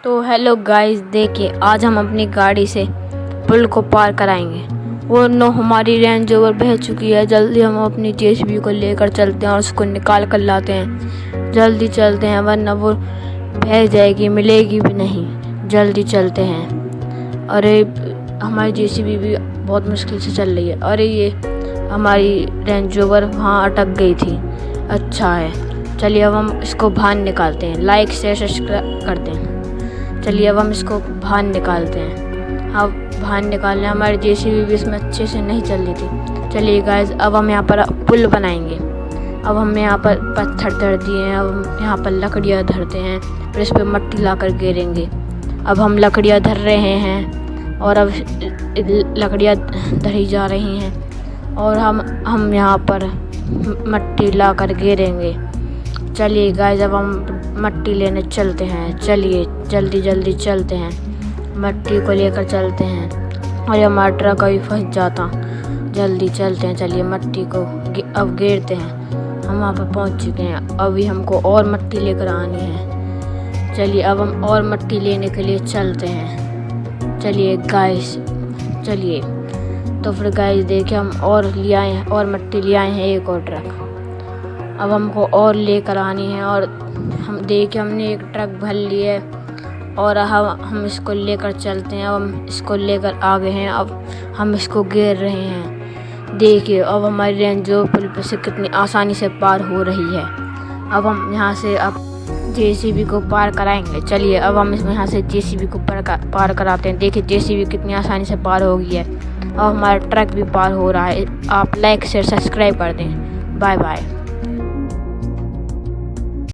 तो hello guys, देखिए आज हम अपनी गाड़ी से पुल को पार कराएंगे। वो नो हमारी रेंज रोवर बह चुकी है। जल्दी हम अपनी जेसीबी को लेकर चलते हैं और उसको निकाल कर लाते हैं। जल्दी चलते हैं वरना वो बह जाएगी, मिलेगी भी नहीं। जल्दी चलते हैं। अरे हमारी जेसीबी भी बहुत मुश्किल से चल रही है। अरे ये हमारी रेंज रोवर वहाँ अटक गई थी। अच्छा है, चलिए अब हम इसको बाहर निकालते हैं। लाइक शेयर सब्सक्राइब करते हैं। चलिए अब हम इसको बाहर निकालते हैं। अब बाहर निकालने हमारी जेसीबी भी इसमें अच्छे से नहीं चल रही थी। चलिए गाइस, अब हम यहाँ पर पुल बनाएंगे। अब हम यहाँ पर पत्थर धर दिए हैं। अब हम यहाँ पर लकड़ियाँ धरते हैं, फिर इस पर मट्टी ला कर गिरेंगे। अब हम लकड़ियाँ धर रहे हैं और अब लकड़ियाँ धरी जा रही हैं और हम यहाँ पर मट्टी ला कर गिरेंगे। चलिए गाइस, अब हम मट्टी लेने चलते हैं। चलिए जल्दी चलते हैं, मट्टी को लेकर चलते हैं। और हमारा ट्रक अभी फंस जाता। जल्दी चलते हैं। चलिए मट्टी को अब घेरते हैं। हम वहाँ पर पहुँच चुके हैं। अभी हमको और मट्टी लेकर आनी है। चलिए अब हम और मट्टी लेने के लिए चलते हैं। चलिए गाइस, चलिए। तो फिर गाइस देखिए, हम और ले आए हैं और मट्टी ले आए हैं, एक और ट्रक। अब हमको और लेकर आनी है। और हम देखिए हमने एक ट्रक भर ली है और हम इसको लेकर चलते हैं। अब हम इसको लेकर आ गए हैं। अब हम इसको घेर रहे हैं। देखिए अब हमारी रेंज रोवर पुल पे से कितनी आसानी से पार हो रही है। अब हम यहाँ से अब जेसीबी को पार कराएंगे। चलिए अब हम इसमें यहाँ से जेसीबी को पार कराते हैं। देखिए जेसीबी कितनी आसानी से पार हो गई है। अब हमारा ट्रक भी पार हो रहा है। आप लाइक शेयर सब्सक्राइब कर दें। Bye bye.